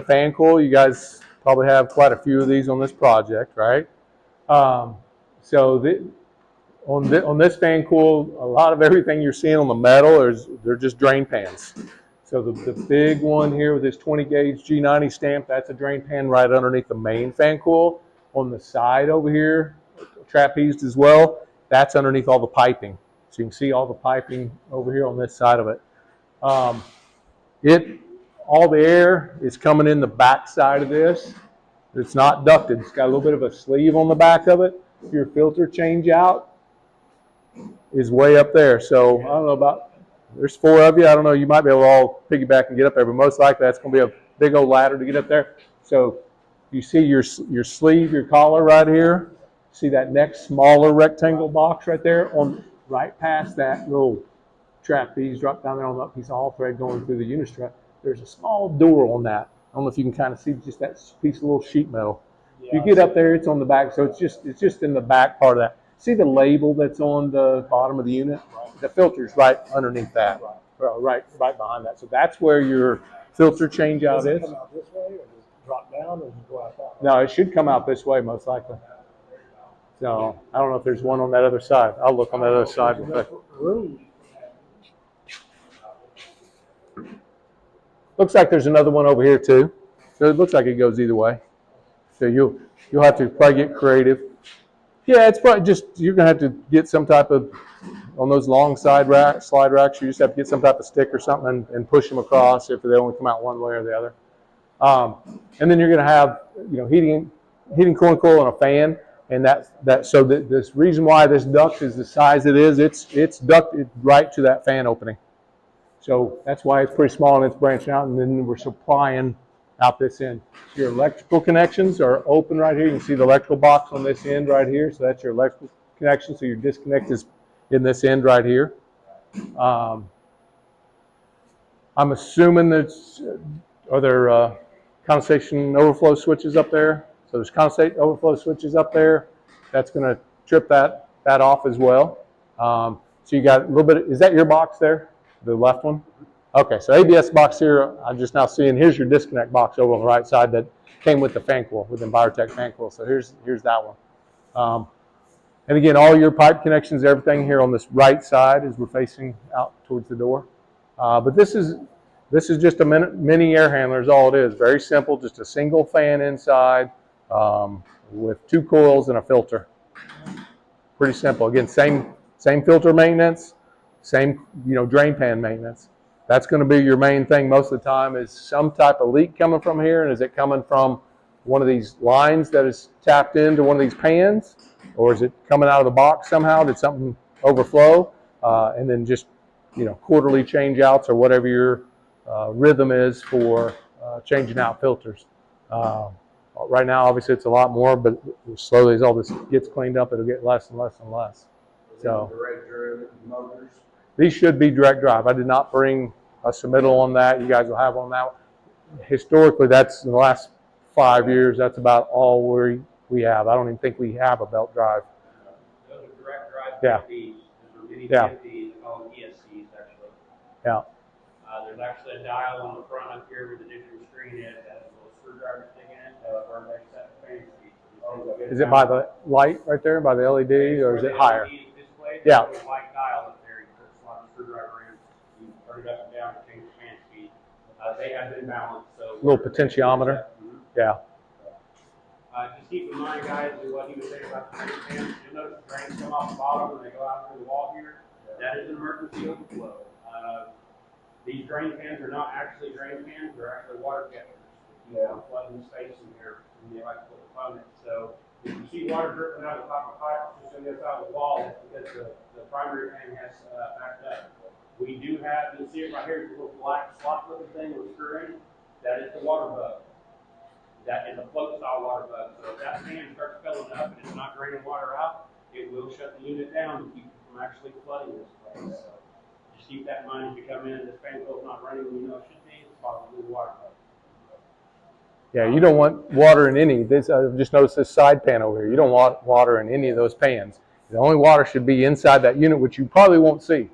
the fan coil. You guys probably have quite a few of these on this project, right? On this fan coil, a lot of everything you're seeing on the metal they're just drain pans. So the big one here with this 20 gauge G90 stamp, that's a drain pan right underneath the main fan coil. On the side over here, trapezed as well, that's underneath all the piping. So you can see all the piping over here on this side of it. All the air is coming in the back side of this. It's not ducted. It's got a little bit of a sleeve on the back of it. Your filter change out is way up there. So I don't know about, there's 4 of you. I don't know, you might be able to all piggyback and get up there, but most likely that's going to be a big old ladder to get up there. So you see your sleeve, your collar right here. See that next smaller rectangle box right there? Right past that little trapeze, drop down there on that piece of all thread going through the unit strut. There's a small door on that. I don't know if you can kind of see just that piece of little sheet metal. Yeah, you get up there, it's on the back, so it's just in the back part of that. See the label that's on the bottom of the unit? Right. The filter's right underneath that, right behind that. So that's where your filter change out is. Does it come out this way, or does it drop down, or does it go out that way? No, it should come out this way most likely. So I don't know if there's one on that other side. I'll look on that other side. Looks like there's another one over here too. So it looks like it goes either way. So you'll have to probably get creative. Yeah, it's probably just, you're gonna have to get some type of, on those long slide racks, you just have to get some type of stick or something and push them across if they only come out one way or the other. And then you're gonna have, heating cooling coil and a fan, and this reason why this duct is the size it is, it's ducted right to that fan opening. So that's why it's pretty small and it's branching out, and then we're supplying out this end. Your electrical connections are open right here. You can see the electrical box on this end right here. So that's your electrical connection. So your disconnect is in this end right here. I'm assuming are there condensation overflow switches up there? So there's condensate overflow switches up there. That's going to trip that off as well. So you got a little bit, is that your box there? The left one? Okay, so ABS box here, I'm just now seeing, here's your disconnect box over on the right side that came with the fan coil, with the Envirotech fan coil. So here's that one. And again, all your pipe connections, everything here on this right side as we're facing out towards the door. But this is just a mini air handler is all it is. Very simple, just a single fan inside with 2 coils and a filter. Pretty simple. Again, same filter maintenance, same drain pan maintenance. That's going to be your main thing most of the time, is some type of leak coming from here, and is it coming from one of these lines that is tapped into one of these pans, or is it coming out of the box somehow? Did something overflow? And then just quarterly change outs or whatever your rhythm is for changing out filters. Right now, obviously, it's a lot more, but slowly as all this gets cleaned up, it'll get less and less and less. So direct drive motors? These should be direct drive. I did not bring a submittal on that. You guys will have on that. Historically, that's in the last 5 years, that's about all we have. I don't even think we have a belt drive. Those are direct drive Yeah. PFDs. Those are mini Yeah. PFDs called ESCs, actually. Yeah. There's actually a dial on the front up here where the digital screen is. It has a little screwdriver thing in it. Where they set the fan speed. Is it by the light right there, by the LED, or is it higher? Display, yeah. There's a white dial up there. You put a slot screwdriver in. You turn it up and down to change the fan speed. They have been balanced. So little potentiometer. Yeah. Just keep in mind, guys, what he was saying about the drain fans. You'll notice the drains come off the bottom and they go out through the wall here. That is an emergency overflow. These drain fans are not actually drain fans; they're actually water catchers. Flooding the space in here in the electrical component. So if you see water dripping out of the top of the pipe just on the other side of the wall, it's because the primary fan has backed up. We do have, you'll see it right here, the little black slot looking thing with a screw in. That is the water bug. That is a float style water bug. So if that fan starts filling up and it's not draining water out, it will shut the unit down to keep it from actually flooding this place. So just keep that in mind if you come in and this fan coil's not running when you know it should be, it's probably a water bug. Yeah, you don't want water in any. I've just noticed this side pan over here. You don't want water in any of those pans. The only water should be inside that unit, which you probably won't see.